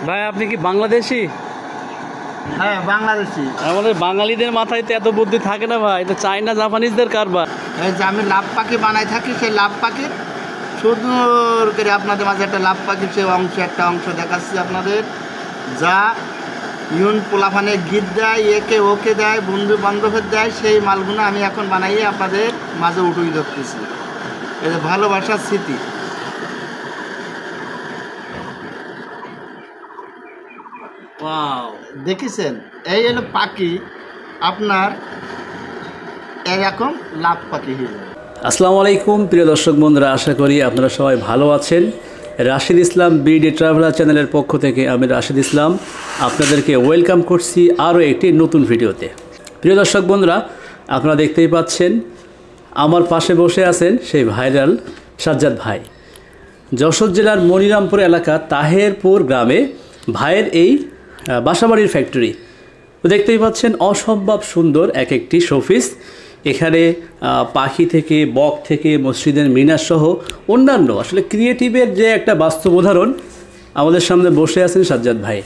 ভাই আপনি কি বাংলাদেশি? হ্যাঁ বাংলাদেশি। আমাদের বাঙালিদের মাথায় তো এত বুদ্ধি থাকে না ভাই, এটা চাইনা জাপানিজদের কারবার। এই যে আমি লাভ পাখি বানাই থাকি, সেই লাভ পাখির সুন্দর করে আপনাদের মাঝে একটা লাভ পাখির সে একটা অংশ দেখাচ্ছি আপনাদের, যা ইউন পোলাফানে গীত দেয়, একে ওকে দেয়, বন্ধু বান্ধবের দেয়, সেই মালগুলো আমি এখন বানাইয়ে আপনাদের মাঝে উঠুই ধরতেছি। এই যে ভালোবাসার স্মৃতি। দেখেছেন, এই হলো পাখি আপনার এরকম লাভ পাখি হয়ে যাবে। আসসালামু আলাইকুম প্রিয় দর্শক বন্ধুরা, আশা করি আপনারা সবাই ভালো আছেন। রাশিদ ইসলাম বিডি ট্রাভেলার চ্যানেলের পক্ষ থেকে আমি রাশিদ ইসলাম আপনাদেরকে ওয়েলকাম করছি আরও একটি নতুন ভিডিওতে। প্রিয় দর্শক বন্ধুরা, আপনারা দেখতেই পাচ্ছেন আমার পাশে বসে আছেন সেই ভাইরাল সাজ্জাদ ভাই। যশোর জেলার মনিরামপুর এলাকা তাহেরপুর গ্রামে ভাইয়ের এই বাসাবাড়ির ফ্যাক্টরি। তো দেখতেই পাচ্ছেন অসম্ভব সুন্দর এক একটি শোপিস। এখানে পাখি থেকে, বক থেকে, মসজিদের মিনার সহ অন্যান্য আসলে ক্রিয়েটিভের যে একটা বাস্তব উদাহরণ আমাদের সামনে বসে আছেন সাজ্জাদ ভাই।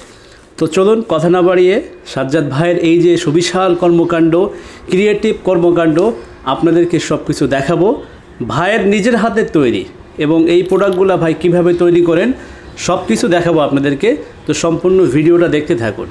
তো চলুন কথা না বাড়িয়ে সাজ্জাদ ভাইয়ের এই যে সুবিশাল কর্মকাণ্ড, ক্রিয়েটিভ কর্মকাণ্ড আপনাদেরকে সব কিছু দেখাবো। ভাইয়ের নিজের হাতের তৈরি এবং এই প্রোডাক্টগুলো ভাই কিভাবে তৈরি করেন সব কিছু দেখাবো আপনাদেরকে। তো সম্পূর্ণ ভিডিওটা দেখতে থাকুন।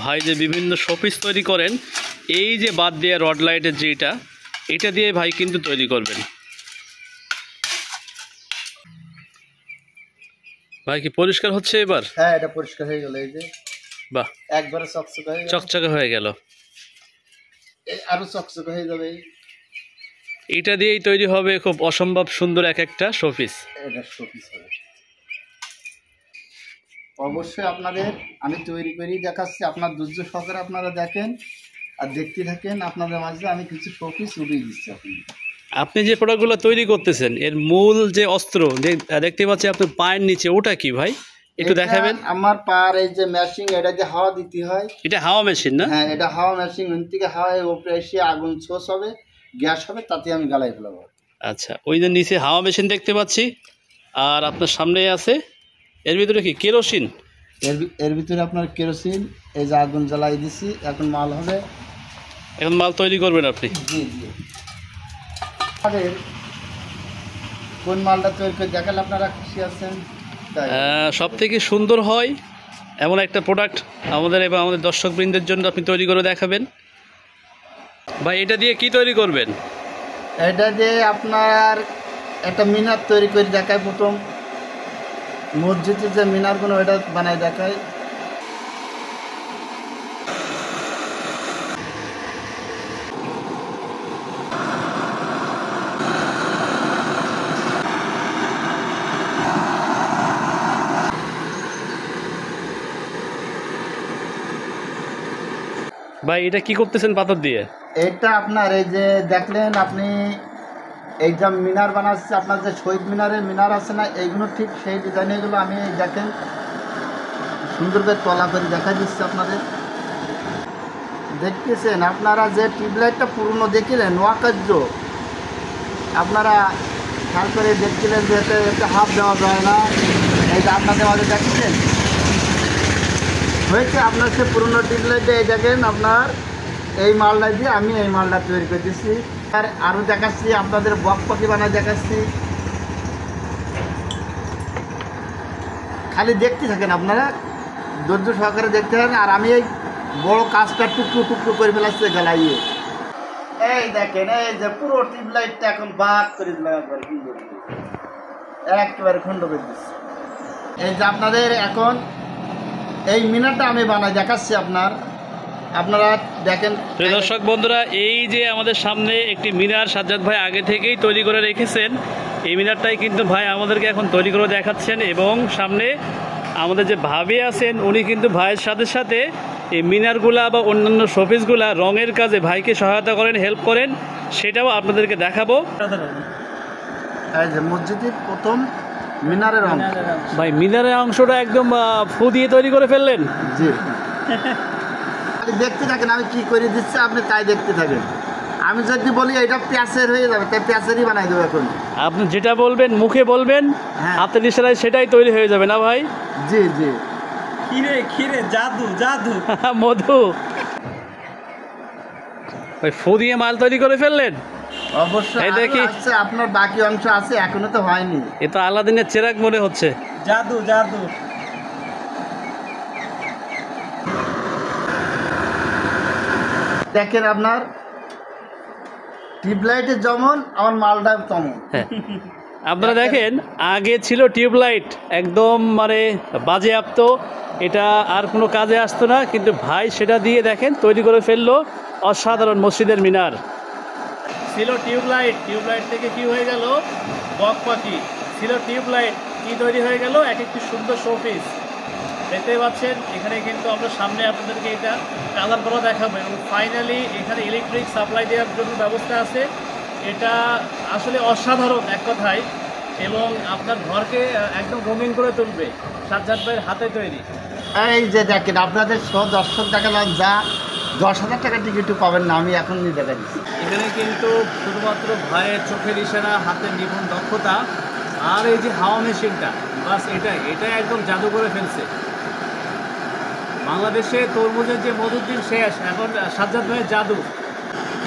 ভাই যে বিভিন্ন শোপিস তৈরি করেন, এই যে বাদ দিয়ে রড লাইটের যেটা, এটা দিয়ে ভাই কিন্তু তৈরি করবেন। ভাই কি পরিষ্কার হচ্ছে এবার? হ্যাঁ এটা পরিষ্কার হয়ে গেল। এই যে বাহ, একবারে চকচকে হয়ে গেল। আরো চকচকে হয়ে যাবে। এটা দিয়েই তৈরি হবে খুব অসম্ভব সুন্দর এক একটা শোপিস। এটা শোপিস হবে অবশ্যই। আপনাদের আমি তৈরি করেই দেখাচ্ছি, আপনার ধৈর্য সহকারে আপনারা দেখেন আর দেখতে থাকেন। আপনাদের মাঝে আমি কিছু শোপিস উঠিয়ে দিচ্ছি। আপনি যে প্রোডাক্টগুলো তৈরি করতেছেন এর মূল যে অস্ত্র দেখতে পাচ্ছি আপনার পায়ের নিচে, ওটা কি ভাই একটু দেখাবেন? আমার পার এই যে মেশিন, এটা যে হাওয়া দিতে হয়, এটা হাওয়া মেশিন না? হ্যাঁ এটা হাওয়া মেশিন। ওই থেকে হাওয়া উপরে এসে আগুন ছোঁচ হবে, গ্যাস হবে, তাতে আমি গালাই ফেলাবো। আচ্ছা, ওই যে নিচে হাওয়া মেশিন দেখতে পাচ্ছি, আর আপনার সামনে আছে এর ভিতরে কি কেরোসিন? এর ভিতরে আপনার কেরোসিন। এই যে আগুন জ্বালাই দিছি, এখন মাল হবে। এখন মাল তৈরি করবেন আপনি? জি জি। কোন মালটা তৈরি করে দেখালে আপনারা খুশি আছেন? সব থেকে সুন্দর হয় এমন একটা প্রোডাক্ট আমাদের এবং আমাদের দর্শকবৃন্দের জন্য আপনি তৈরি করে দেখাবেন। ভাই এটা দিয়ে কি তৈরি করবেন? এটা দিয়ে আপনার একটা মিনার তৈরি করে দেখায়। প্রথম মসজিদের যে মিনারগুলো ওইটা বানাই দেখায়। ভাই এটা কি করতেছেন পাথর দিয়ে? এটা আপনার এই যে দেখলেন আপনি, এই যে মিনার বানাচ্ছে, আপনার যে শহীদ মিনারের মিনার আছে না, এইগুলো ঠিক সেই ডিজাইনগুলো আমি দেখেন সুন্দর করে তলা করে দেখা দিচ্ছি আপনাদের। দেখতেছেন আপনারা যে টিউবলাইটটা পুরনো দেখিলেন নোয়াকার্য, আপনারা খেয়াল করে দেখছিলেন যে এতে হাফ দেওয়া যায় না। এই যে আপনাদের মাঝে দেখছেন হয়েছে আপনার সে পুরনো টিউবলাইটে। এই দেখেন আপনার এই মালটা দিয়ে আমি এই মালটা তৈরি করে দিচ্ছি। আর আরও দেখাচ্ছি আপনাদের বক পাখি বানায় দেখাচ্ছি, খালি দেখতে থাকেন আপনারা, ধৈর্য সহকারে দেখতে থাকেন। আর আমি এই বড় কাজটা টুকরো টুকরো করে ফেলাচ্ছি গেলাইয়ে। এই দেখেন এই যে পুরো টিউবলাইটটা এখন বাদ করে দিলাম, একেবারে খণ্ড করে দিচ্ছি। এই যে আপনাদের এখন এই মিনারটা আমি বানাই দেখাচ্ছি আপনারা দেখেন। দর্শক বন্ধুরা, এই যে আমাদের সামনে একটি মিনার সাজ্জাদ ভাই আগে থেকেই তৈরি করে রেখেছেন। এই মিনারটাই কিন্তু ভাই আমাদেরকে এখন তৈরি করে দেখাচ্ছেন, এবং সামনে আমাদের যে ভাবি আছেন উনি কিন্তু ভাইয়ের সাথে সাথে এই মিনারগুলা বা অন্যান্য শোপিসগুলা রঙের কাজে ভাইকে সহায়তা করেন, হেল্প করেন, সেটাও আপনাদেরকে দেখাবো। এই যে মসজিদের প্রথম মিনারের অংশ। ভাই মিনারের অংশটা একদম ফু দিয়ে তৈরি করে ফেললেন? জি। দেখতে থাকেন আমি কি করে দিচ্ছি, আপনি তাই দেখতে থাকেন। আমি যদি বলি এটা প্যাঁচের হয়ে যাবে, তাই প্যাঁচেরই বানাই দেবো এখন। আপনি যেটা বলবেন মুখে বলবেন, হ্যাঁ। হাতের ইশারায় সেটাই তৈরি হয়ে যাবে না ভাই? জি জি। খিরে খিরে জাদু জাদু মধু। ওই ফু দিয়ে মাল তৈরি করে ফেললেন? অবশ্যই। এই দেখি। আচ্ছা আপনার বাকি অংশ আছে, এখনো তো হয়নি। এ তো আলাদিনের চেরাগ মনে হচ্ছে। জাদু জাদু। দেখেন আপনার টিউবলাইটের যেমন আমার মালটা তেমন। হ্যাঁ, আপনারা দেখেন আগে ছিল টিউবলাইট একদম মানে বাজেয়াপ্ত, এটা আর কোনো কাজে আসতো না, কিন্তু ভাই সেটা দিয়ে দেখেন তৈরি করে ফেললো অসাধারণ মসজিদের মিনার। ছিল টিউবলাইট, টিউবলাইট থেকে কি হয়ে গেল বক পাখি, ছিল টিউবলাইট কি তৈরি হয়ে গেল এক একটি সুন্দর শোপিস। দেখতে পাচ্ছেন এখানে কিন্তু আমরা সামনে আপনাদেরকে এটা কালার করা দেখাবো, এবং ফাইনালি এখানে ইলেকট্রিক সাপ্লাই দেওয়ার জন্য ব্যবস্থা আছে। এটা আসলে অসাধারণ এক কথায়, এবং আপনার ঘরকে একদম রঙিন করে তুলবে। সাজ্জাদ ভাইয়ের হাতে তৈরি। এই যে দেখেন আপনাদের দর্শক দেখালাম, যা 10,000 টাকা টিকিটও পাবেন না, আমি এখন নিয়ে দেখা দিচ্ছি। এখানে কিন্তু শুধুমাত্র ভাইয়ের চোখের ইশারা, হাতের নিপুণ দক্ষতা, আর এই যে হাওয়া মেশিনটা, বাস এটাই একদম জাদু করে ফেলছে। বাংলাদেশে তরমুজের যে মধুর দিন শেষ, এখন সাজ্জাদ ভাইয়ের জাদু।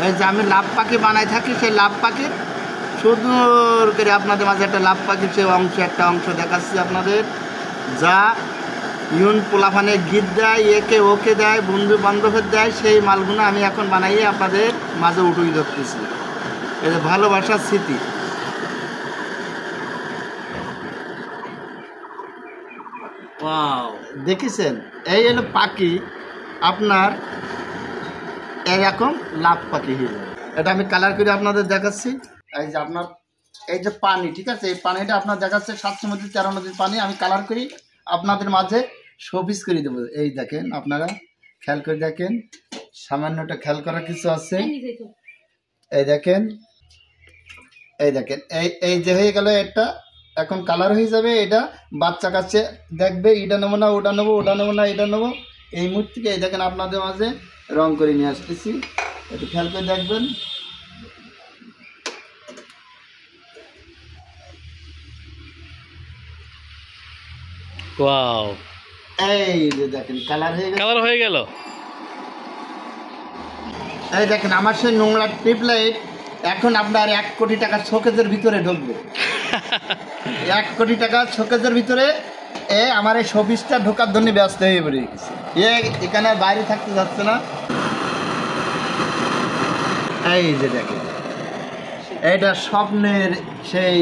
এই যে আমি লাভ পাখি বানাই থাকি, সেই লাভ পাখির সুন্দর করে আপনাদের মাঝে একটা লাভ পাখির সেই একটা অংশ দেখাচ্ছি আপনাদের, যা ইউন পোলাফানে গীত দেয়, একে ওকে দেয়, বন্ধু বান্ধবের দেয়, সেই মালগুলো আমি এখন বানাইয়ে আপনাদের মাঝে উঠুই ধরতেছি। এই যে ভালোবাসার স্মৃতি। ওয়াও, দেখেছেন এই হলো পাখি আপনার এরকম লাভ পাখি হিসেবে। এটা আমি কালার করে আপনাদের দেখাচ্ছি। এই যে আপনার এই যে পানি, ঠিক আছে, এই পানিটা আপনার দেখাচ্ছে 7 নদী 13 নদীর পানি, আমি কালার করি আপনাদের মাঝে শোপিস করে দেবো। এই দেখেন আপনারা খেয়াল করে দেখেন, সামান্যটা খেয়াল করার কিছু আছে। এই দেখেন, এই দেখেন, এই যে হয়ে গেল এটা, এখন কালার হয়ে যাবে। এটা বাচ্চা কাছে দেখবে, এটা নেবো না ওটা নেবো, ওটা নেবো না এটা নেবো, এই মুহূর্ত থেকে এই দেখেন আপনাদের মাঝে রং করে নিয়ে আসতেছি, একটু খেয়াল করে দেখবেন। ওয়াও, এই যে দেখেন কালার হয়ে গেল, কালার হয়ে গেল। এই দেখেন আমার সেই নোংরা টিউবলাইট এখন আপনার 1 কোটি টাকা শোকেজের ভিতরে ঢুকবে। 1 কোটি টাকা শোকেজের ভিতরে আমার এই শোপিসটা ঢোকার জন্য ব্যস্ত হয়ে পড়ে গেছে। এখানে বাইরে থাকতে যাচ্ছে না। এই যে দেখেন এইটা স্বপ্নের সেই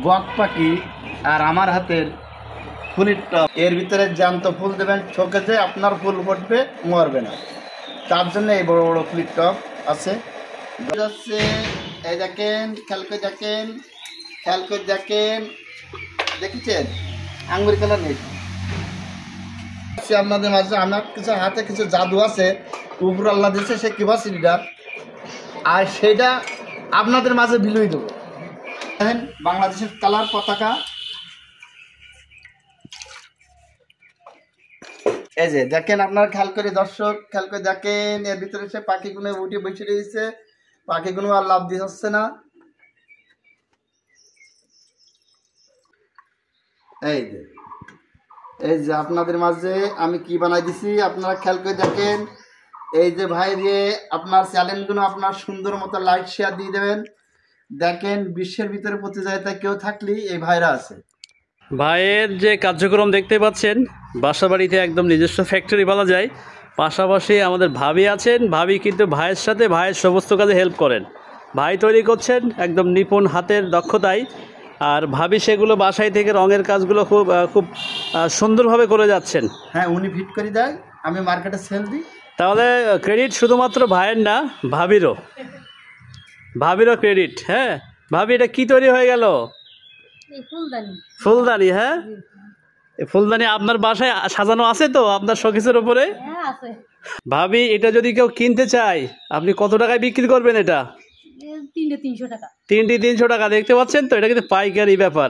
বক পাখি, আর আমার হাতের ফুলের টপ, এর ভিতরে জ্যান্ত ফুল দেবেন, শোকেজে আপনার ফুল ফুটবে, মরবে না, তার জন্য এই বড় বড় ফুলের টপ আছে। এই দেখেন, খেয়াল করে দেখেন, খেয়াল করে দেখেন, দেখেছেন আঙ্গুর কালার নেই আপনাদের মাঝে। আমার কিছু হাতে কিছু জাদু আছে, উপর আল্লাহ দিচ্ছে সে ক্যাপাসিটিটা, আর সেটা আপনাদের মাঝে বিলুই দেবো। দেখেন বাংলাদেশের কালার পতাকা, এই যে দেখেন আপনার খেয়াল করে দর্শক খেয়াল করে দেখেন, এর ভিতরে সে পাখিগুলো উঠে বসে রয়েছে, পাখিগুলো আর লাভ দিয়ে হচ্ছে না। এই যে আপনাদের মাঝে আমি কি বানাই দিছি আপনারা খেয়াল করে দেখেন। এই যে ভাই রে, আপনার চ্যানেলগুলো আপনার সুন্দর মতো লাইক শেয়ার দিয়ে দেবেন। দেখেন বিশ্বের ভিতরে প্রতিযোগিতায় কেউ থাকলেই এই ভাইরা আছে। ভাইয়ের যে কার্যক্রম দেখতে পাচ্ছেন, বাসা বাড়িতে একদম নিজস্ব ফ্যাক্টরি বলা যায়। পাশাপাশি আমাদের ভাবি আছেন, ভাবি কিন্তু ভাইয়ের সাথে ভাইয়ের সমস্ত কাজে হেল্প করেন। ভাই তৈরি করছেন একদম নিপুণ হাতের দক্ষতায়, আর ভাবি সেগুলো বাসায় থেকে রঙের কাজগুলো খুব সুন্দরভাবে করে যাচ্ছেন। হ্যাঁ, উনি ফিট করে দেয়, আমি মার্কেটে সেল দিই। তাহলে ক্রেডিট শুধুমাত্র ভাইয়ের না, ভাবিরও ক্রেডিট। হ্যাঁ ভাবি, এটা কি তৈরি হয়ে গেল? ফুলদানি। ফুলদানি, হ্যাঁ এই ফুলদানি আপনার বাসায় সাজানো আছে তো আপনার শোকেসের উপরে? হ্যাঁ আছে। ভাবি এটা যদি কেউ কিনতে চায় আপনি কত টাকায় বিক্রি করবেন এটা? তিনটে 300 টাকা। 3টি 300 টাকা, দেখতে পাচ্ছেন তো? এটা কিন্তু পাইকারি ব্যাপার।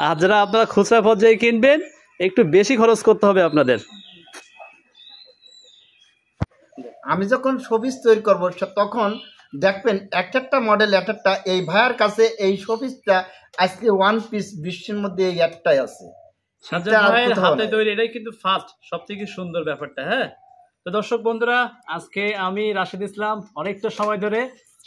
আর যারা আপনারা খুচরা পর্যায়ে কিনবেন একটু বেশি খরচ করতে হবে আপনাদের। আমি যখন শোপিস তৈরি করবো তখন দেখবেন একটা মডেল একটা এই ভাইয়ের কাছে এই শোপিসটা আজকে 1 পিস বিশ্বের মধ্যে এই একটাই আছে। সাজ্জাদ এটা আর ভাইয়ের কোথাও হাতে নাই। তৈরি এটাই কিন্তু ফার্স্ট সবথেকে সুন্দর ব্যাপারটা। হ্যাঁ, তো দর্শক বন্ধুরা, আজকে আমি রাশিদ ইসলাম অনেকটা সময় ধরে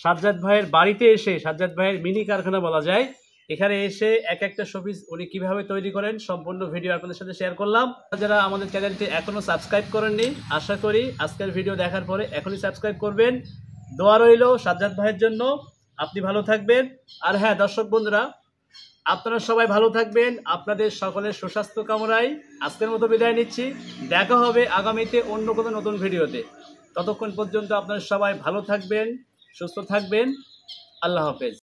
সাজ্জাদ ভাইয়ের বাড়িতে এসে, সাজ্জাদ ভাইয়ের মিনি কারখানা বলা যায়, এখানে এসে একটা শোপিস উনি কিভাবে তৈরি করেন সম্পূর্ণ ভিডিও আপনাদের সাথে শেয়ার করলাম। যারা আমাদের চ্যানেলটি এখনো সাবস্ক্রাইব করেননি, আশা করি আজকের ভিডিও দেখার পরে এখনই সাবস্ক্রাইব করবেন। দোয়া রইল সাজ্জাদ ভাইয়ের জন্য, আপনি ভালো থাকবেন। আর হ্যাঁ দর্শক বন্ধুরা, আপনারা সবাই ভালো থাকবেন, আপনাদের সকলের সুস্বাস্থ্য কামনায় আজকের মতো বিদায় নিচ্ছি। দেখা হবে আগামীতে অন্য কোনো নতুন ভিডিওতে। ততক্ষণ পর্যন্ত আপনারা সবাই ভালো থাকবেন, সুস্থ থাকবেন। আল্লাহ হাফেজ।